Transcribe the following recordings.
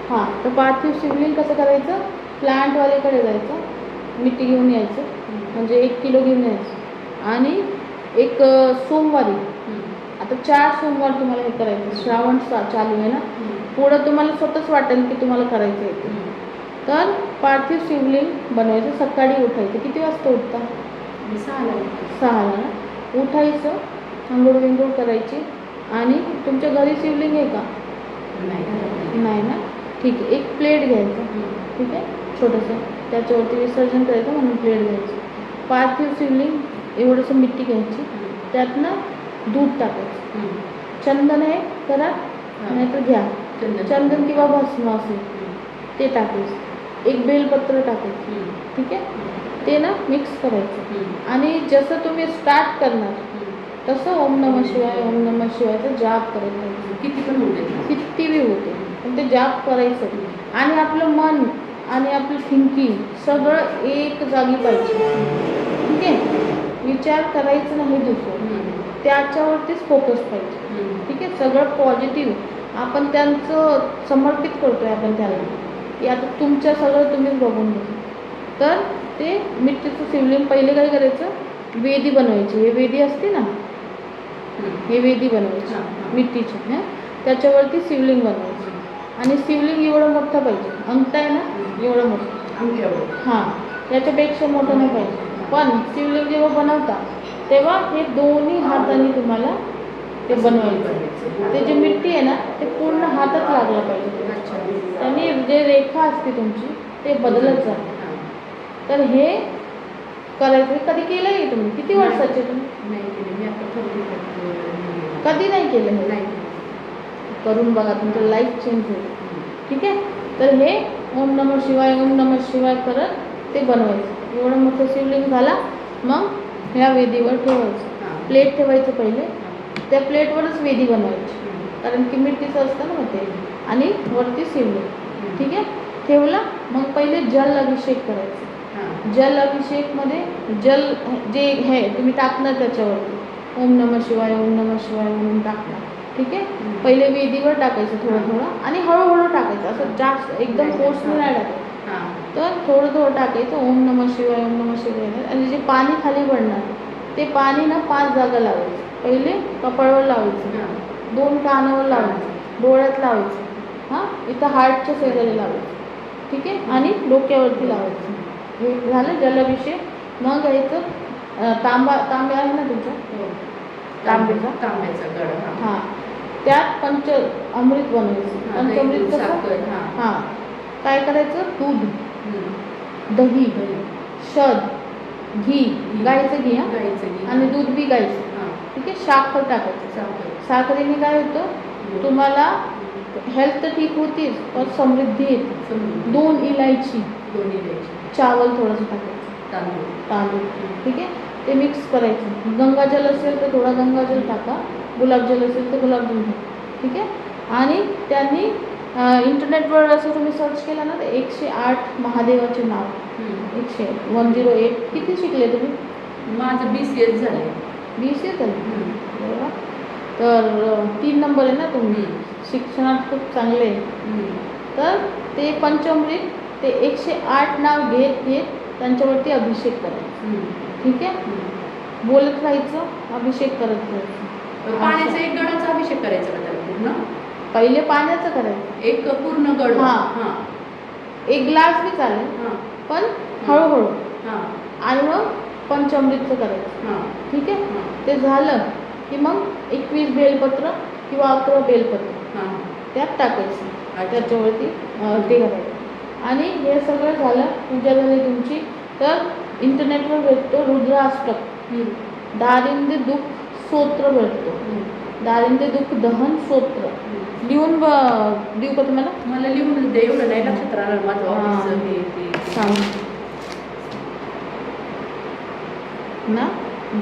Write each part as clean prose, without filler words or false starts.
हां, तर पार्थिव शिवलिंग कसं करायचं, प्लांटवाल्याकडे जायचं, मिठी घेऊन यायचं, म्हणजे 1 किलो घेऊन यायचं. आणि एक सोमवारी, आता 4 सोमवार तुम्हाला हे करायचं, श्रावण चालू आहे ना, पुढं तुम्हाला स्वतःच वाटेल की तुम्हाला करायचं आहे ते. तर पार्थिव शिवलिंग बनवायचं. सकाळी उठायचं. किती वाजता उठता? 6ला ना. उठायचं, आंघोळ विंघोळ करायची. आणि तुमच्या घरी शिवलिंग आहे का? नाही ना. ठीक आहे, एक प्लेट घ्यायचं. ठीक आहे, छोटंसं, त्याच्यावरती विसर्जन करायचं म्हणून प्लेट घ्यायची. पार्थिव शिवलिंग एवढंसं मिठी घ्यायची, त्यातनं दूध टाकायचं. चंदन आहे करा, नाहीतर घ्या, चंदन किंवा भस्म असेल ते टाकायचं. एक बेलपत्र टाकायचं. ठीक आहे, ते ना मिक्स करायचं. आणि जसं तुम्ही स्टार्ट करणार तसं ओम नमः शिवाय ओम नमः शिवायचं जाप करत राहायचं. किती बी होते, पण ते जाप करायचं. आणि आपलं मन आणि आपलं थिंकिंग सगळं एक जागी पाहिजे. ठीक आहे, विचार करायचं नाही दुसरं, त्याच्यावरतीच फोकस पाहिजे. ठीक आहे, सगळं पॉझिटिव्ह आपण त्यांचं समर्पित करतोय आपण त्याला, की आता तुमच्या सगळं तुम्हीच बघून घ्या. तर ते मिठीचं शिवलिंग पहिले काय करायचं, वेदी बनवायची. हे वेदी असते ना, हे वेदी बनवायची मिठीची. हां, त्याच्यावरती शिवलिंग बनवायचं. आणि शिवलिंग एवढं मोठं पाहिजे, अंगठा आहे ना एवढं मोठं. हां, त्याच्यापेक्षा मोठं नाही पाहिजे. पण शिवलिंग जेव्हा बनवता तेव्हा हे दोन्ही हाताने तुम्हाला ते बनवायचं. ते जे मिठी आहे ना ते पूर्ण हातात लागलं पाहिजे. त्यांनी जे रेखा असते तुमची ते बदलत जाते. तर हे करायचं. कधी केलं आहे तुम्ही? किती वर्षाचे तुम्ही? कधी नाही केलं हे? करून बघा, तुमचं लाईफ चेंज होईल. ठीक आहे, तर हे ओम नमः शिवाय ओम नमः शिवाय करत ते बनवायचं. एवढं मोठं शिवलिंग झाला, मग ह्या वेदीवर ठेवायचं. प्लेट ठेवायचं पहिले, त्या प्लेटवरच वेदी बनवायची, कारण की मिठीचं असतं ना मग ते. आणि वरती शिवलिंग. ठीक आहे, ठेवला, मग पहिले जल अभिषेक करायचा. जल अभिषेकमध्ये जल जे हे तुम्ही टाकणार त्याच्यावरती ओम नमः शिवाय ओम नमः शिवाय म्हणून टाकणार. ठीक आहे, पहिले वेदीवर टाकायचं थोडं थोडं, आणि हळूहळू टाकायचं, असं जास्त एकदम फोर्सने नाही टाकायचं. तर थोडं थोडं टाकायचं ओम नमः शिवाय ओम नमः शिवाय. आणि जे पाणी खाली पडणार ते पाणी ना 5 जागा लावायचं. पहिले कपाळावर लावायचं, 2 कानावर लावायचं, डोळ्यात लावायचं, हां, इथं हार्टच्या शेजारी लावायचं. ठीक आहे, आणि डोक्यावरती लावायचं. हे झालं जलाभिषेक. मग घ्यायचं तांबा आहे ना तुमचा, तांब्याचा गड. हां, त्यात अमृत बनवायचं. पंचामृत कसं? हां, काय करायचं, दूध, दही, शहद, घी, गाईचं घी, हां, आणि दूध बी गाईचं. ठीक आहे, साखर टाकायचं. साखरेने काय होतं, तुम्हाला हेल्थ तर ठीक होतीच, पण समृद्धी येते. 2 इलायची, चावल थोडंसं टाकायचं, तांदूळ. ठीक आहे, ते मिक्स करायचं. गंगाजल असेल तर थोडा गंगाजल टाका, गुलाबजल असेल तर गुलाबजल टाका. ठीक आहे, आणि त्यांनी इंटरनेटवर असं तुम्ही सर्च केलं ना तर 108 महादेवाचे नाव, 108. किती शिकले तुम्ही? माझं BCS झालं. BCS झालं. तर 3 नंबर आहे ना तुम्ही, शिक्षणात खूप चांगले. तर ते पंचामृत, ते 108 नाव घेत त्यांच्यावरती अभिषेक करायचा. ठीक आहे, बोलत राहायचं, अभिषेक करत राहायचं. पाण्याचा एक गडाचा अभिषेक करायचा का त्याला पूर्ण? पहिले पाण्याचं करायचं, एक पूर्ण गड. हां, एक ग्लास बी चालेल, पण हळूहळू. आणि मग पंचामृतचं करायचं. ठीक आहे, ते झालं की मग 21 बेलपत्र किंवा 11 बेलपत्र त्यात टाकायचं, त्याच्यावरती ते करायचं. आणि हे सगळं झालं, पूजा झाली तुमची. तर इंटरनेटवर भेटतो रुद्राष्टक, दारिद्र्य दुःख स्तोत्र भेटतो, दारिद्र्य दुःख दहन स्तोत्र. लिहून देऊ का तुम्हाला? मला लिहून दे, एवढं नाही लक्षात राहणार माझं ऑफिसचं हे ते. सांग ना,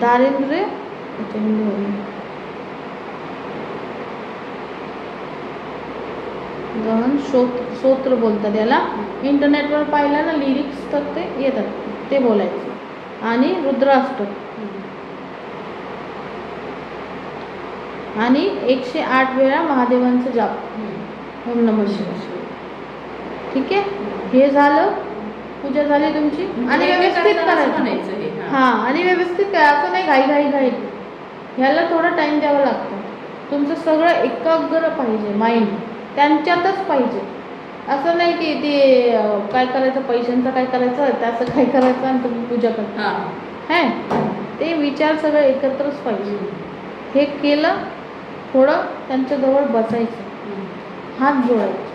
दारिद्र्य दहन स्तोत्र बोलतात याला. इंटरनेटवर पाहिलं ना लिरिक्स, तर ते येतात, ते बोलायचं. आणि रुद्राष्टक, आणि 108 वेळा महादेवांचं जाप, ओम नमः शिवाय. ठीक आहे. हे झालं, पूजा झाली तुमची. आणि व्यवस्थित करायचं म्हणायचं हे. हां, आणि व्यवस्थित काय, असं नाही घाई. ह्याला थोडा टाइम द्यावा लागतो. तुमचं सगळं एकाग्र पाहिजे, माइंड त्यांच्यातच पाहिजे. असं नाही की ते काय करायचं, पैशांचं काय करायचं, त्याचं काय करायचं आणि तुम्ही पूजा करता. है ते विचार सगळं एकत्रच पाहिजे. हे केलं, थोडं त्यांच्याजवळ बसायचं, हात जोडायचे,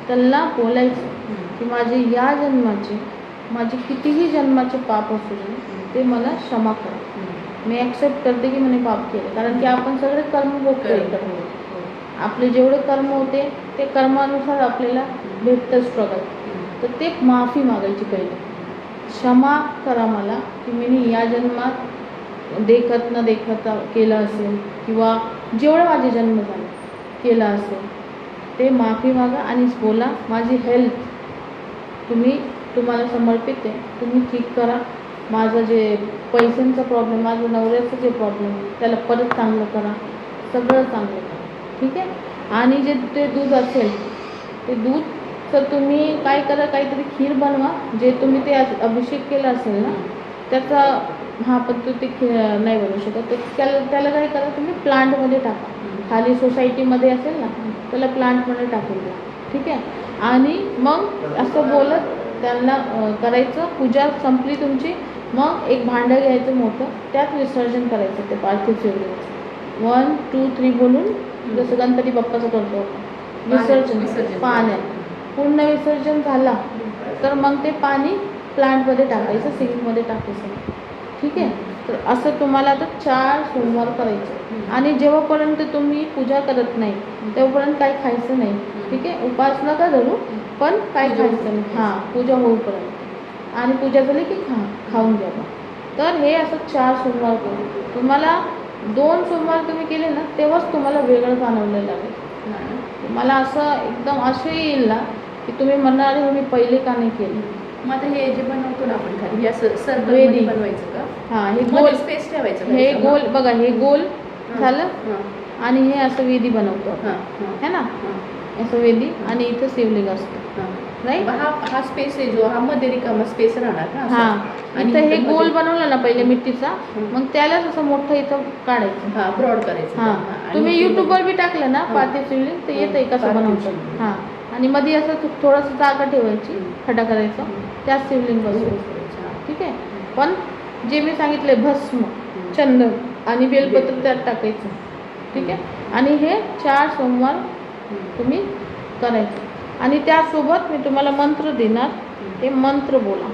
त्यांना बोलायचं की माझे या जन्माचे, माझे कितीही जन्माचे पाप असू दे, ते मला क्षमा करा. मी ॲक्सेप्ट करते की म्हणे पाप केलं, कारण की आपण सगळे कर्म भोगतो एकत्र. आपले जेवढे कर्म होते ते कर्मानुसार आपल्याला भेटतं स्ट्रगल. तर ते माफी मागायची पहिले, क्षमा करा मला की मी या जन्मात देखत न देखता केलं असेल, किंवा जेवढं माझे जन्म झाले केलं असेल, ते माफी मागा. आणि बोला माझी हेल्थ तुम्हाला समर्पित आहे, तुम्ही ठीक करा. माझं जे पैशांचा प्रॉब्लेम, माझं नवऱ्याचं जे प्रॉब्लेम त्याला परत चांगलं करा, सगळं चांगलं करा. ठीक आहे. आणि जे ते दूध असेल, ते दूध तर तुम्ही काय करा, काहीतरी खीर बनवा. जे तुम्ही ते अभिषेक केला असेल ना त्याचा, पण तो ते नाही बनवू शकत, तर त्याला काय करा, तुम्ही प्लांटमध्ये टाका. खाली सोसायटीमध्ये असेल ना, त्याला प्लांटमध्ये टाकून द्या. ठीक आहे. आणि मग असं बोलत त्यांना करायचं. पूजा संपली तुमची, मग एक भांडं घ्यायचं मोठं, त्यात विसर्जन करायचं ते पार्थिव शिवलिंगाचं. 1 2 3 बोलून, जसं गणपती बाप्पाचं करतो विसर्जन पाण्यात. पूर्ण विसर्जन झाला तर मग ते पाणी प्लांटमध्ये टाकायचं, सिंकमध्ये टाकायचं. ठीक आहे. तर असं तुम्हाला आता 4 सोमवार करायचं. आणि जेव्हापर्यंत तुम्ही पूजा करत नाही तेव्हापर्यंत काही खायचं नाही. ठीक आहे. उपास नका धरू, पण काय खायचं नाही. पूजा होईपर्यंत. आणि पूजा झाली की खाऊन घ्या. तर हे असं 4 सोमवार करू. तुम्हाला 2 सोमवार तुम्ही केले ना, तेव्हाच तुम्हाला वेगळं जाणवलं लागेल. तुम्हाला असं एकदम असं येईल ना की तुम्ही म्हणणार हे मी पहिले का नाही केलं. मग आता हे जे बनवतो ना आपण खाली, हे असं सर्कल बनवायचं का? हे गोल स्पेस ठेवायचं. हे गोल बघा, हे गोल झालं. आणि हे असं वेदी बनवतो है ना, असं वेदी. आणि इथं शिवलिंग असतं, राईट. हा स्पेस आहे जो, हा मध्ये रिकामा स्पेस राहणार ना. आणि हे गोल बनवलं ना पहिले मिट्टीचा, मग त्यालाच असं मोठं इथं काढायचं, ब्रॉड करायचं. तुम्ही युट्यूबवर बी टाकलं ना पार्थिव शिवलिंग, तर येतं कसं बनवतं. आणि मध्ये असं थोडंसं जागा ठेवायची, खडा करायचं, त्यात शिवलिंग बसवायचं. ठीक आहे. पण जे मी सांगितले, भस्म, चंदन आणि बेलपत्र त्यात टाकायचं. ठीक आहे. आणि हे 4 सोमवार तुम्ही करायचं. आणि त्यासोबत मी तुम्हाला मंत्र देणार, ते मंत्र बोला.